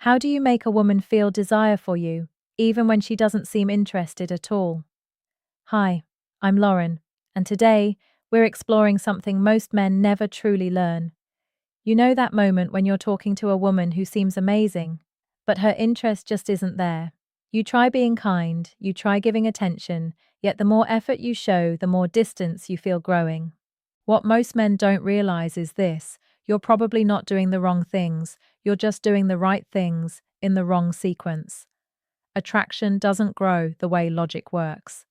How do you make a woman feel desire for you, even when she doesn't seem interested at all? Hi, I'm Lauren, and today we're exploring something most men never truly learn. You know that moment when you're talking to a woman who seems amazing, but her interest just isn't there. You try being kind, you try giving attention, yet the more effort you show, the more distance you feel growing. What most men don't realize is this: you're probably not doing the wrong things, you're just doing the right things in the wrong sequence. Attraction doesn't grow the way logic works.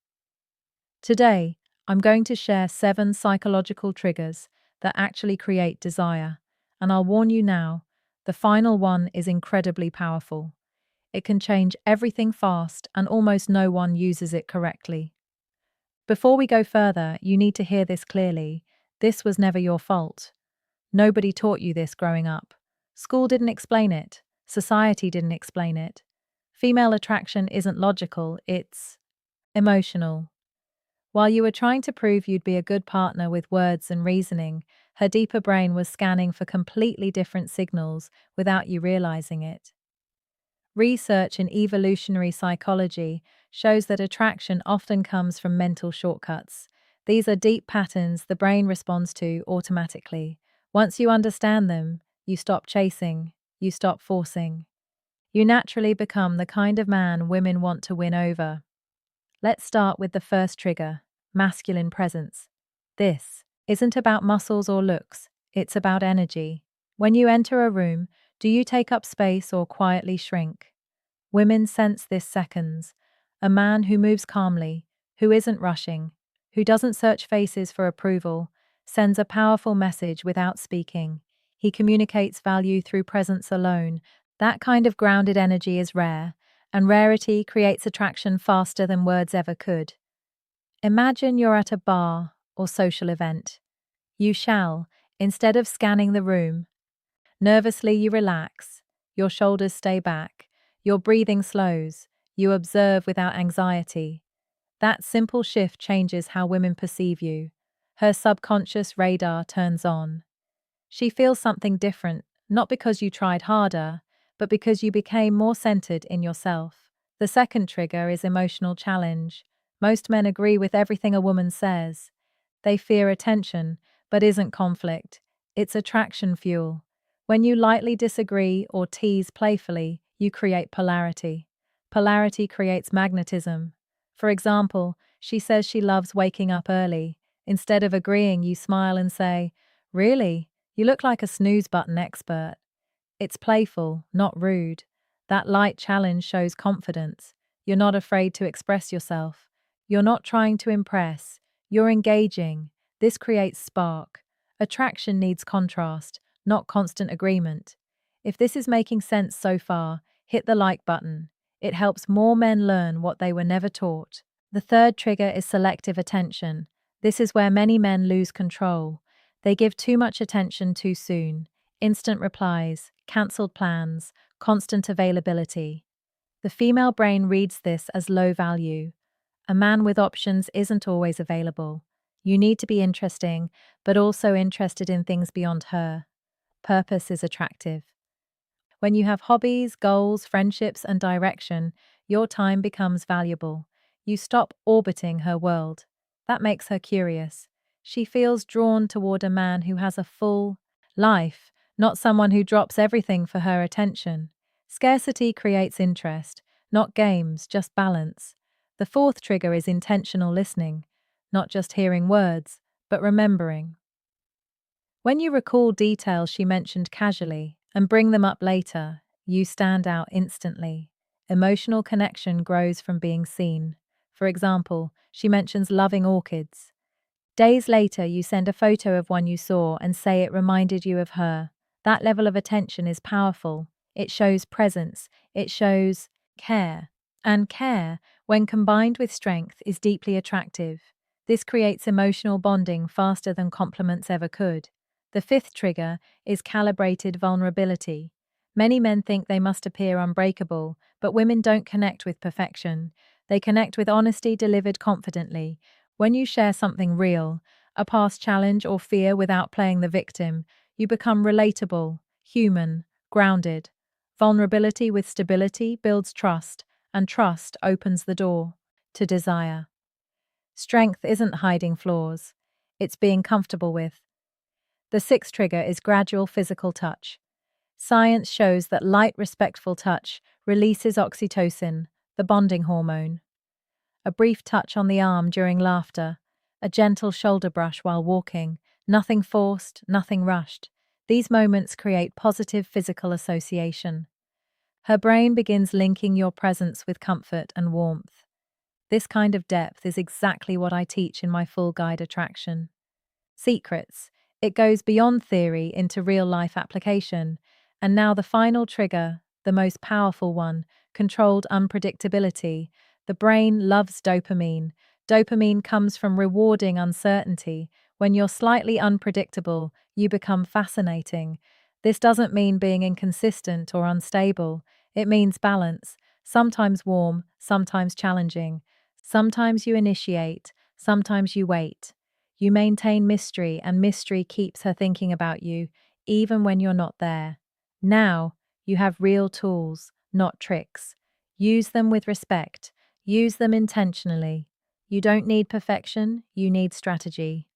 Today, I'm going to share 7 psychological triggers that actually create desire. And I'll warn you now, the final one is incredibly powerful. It can change everything fast, and almost no one uses it correctly. Before we go further, you need to hear this clearly. This was never your fault. Nobody taught you this growing up. School didn't explain it. Society didn't explain it. Female attraction isn't logical, it's emotional. While you were trying to prove you'd be a good partner with words and reasoning, her deeper brain was scanning for completely different signals without you realizing it. Research in evolutionary psychology shows that attraction often comes from mental shortcuts. These are deep patterns the brain responds to automatically. Once you understand them, you stop chasing, you stop forcing. You naturally become the kind of man women want to win over. Let's start with the first trigger: masculine presence. This isn't about muscles or looks, it's about energy. When you enter a room, do you take up space or quietly shrink? Women sense this seconds. A man who moves calmly, who isn't rushing, who doesn't search faces for approval, sends a powerful message without speaking. He communicates value through presence alone. That kind of grounded energy is rare, and rarity creates attraction faster than words ever could. Imagine you're at a bar or social event. You shall, instead of scanning the room, nervously you relax, your shoulders stay back, your breathing slows, you observe without anxiety. That simple shift changes how women perceive you. Her subconscious radar turns on. She feels something different, not because you tried harder, but because you became more centered in yourself. The second trigger is emotional challenge. Most men agree with everything a woman says. They fear attention, but isn't conflict. It's attraction fuel. When you lightly disagree or tease playfully, you create polarity. Polarity creates magnetism. For example, she says she loves waking up early. Instead of agreeing, you smile and say, "Really? You look like a snooze button expert." It's playful, not rude. That light challenge shows confidence. You're not afraid to express yourself. You're not trying to impress. You're engaging. This creates spark. Attraction needs contrast, not constant agreement. If this is making sense so far, hit the like button. It helps more men learn what they were never taught. The third trigger is selective attention. This is where many men lose control. They give too much attention too soon. Instant replies, cancelled plans, constant availability. The female brain reads this as low value. A man with options isn't always available. You need to be interesting, but also interested in things beyond her. Purpose is attractive. When you have hobbies, goals, friendships, and direction, your time becomes valuable. You stop orbiting her world. That makes her curious. She feels drawn toward a man who has a full life, not someone who drops everything for her attention. Scarcity creates interest, not games, just balance. The fourth trigger is intentional listening, not just hearing words, but remembering. When you recall details she mentioned casually and bring them up later, you stand out instantly. Emotional connection grows from being seen. For example, she mentions loving orchids. Days later, you send a photo of one you saw and say it reminded you of her. That level of attention is powerful. It shows presence. It shows care. And care, when combined with strength, is deeply attractive. This creates emotional bonding faster than compliments ever could. The fifth trigger is calibrated vulnerability. Many men think they must appear unbreakable, but women don't connect with perfection. They connect with honesty delivered confidently. When you share something real, a past challenge or fear without playing the victim, you become relatable, human, grounded. Vulnerability with stability builds trust, and trust opens the door to desire. Strength isn't hiding flaws, it's being comfortable with. The sixth trigger is gradual physical touch. Science shows that light, respectful touch releases oxytocin, the bonding hormone. A brief touch on the arm during laughter, a gentle shoulder brush while walking, nothing forced, nothing rushed. These moments create positive physical association. Her brain begins linking your presence with comfort and warmth. This kind of depth is exactly what I teach in my full guide attraction. Secrets. It goes beyond theory into real life application. And now the final trigger, the most powerful one, controlled unpredictability. The brain loves dopamine. Dopamine comes from rewarding uncertainty. When you're slightly unpredictable, you become fascinating. This doesn't mean being inconsistent or unstable. It means balance, sometimes warm, sometimes challenging. Sometimes you initiate, sometimes you wait. You maintain mystery, and mystery keeps her thinking about you, even when you're not there. Now, you have real tools, not tricks. Use them with respect. Use them intentionally. You don't need perfection, you need strategy.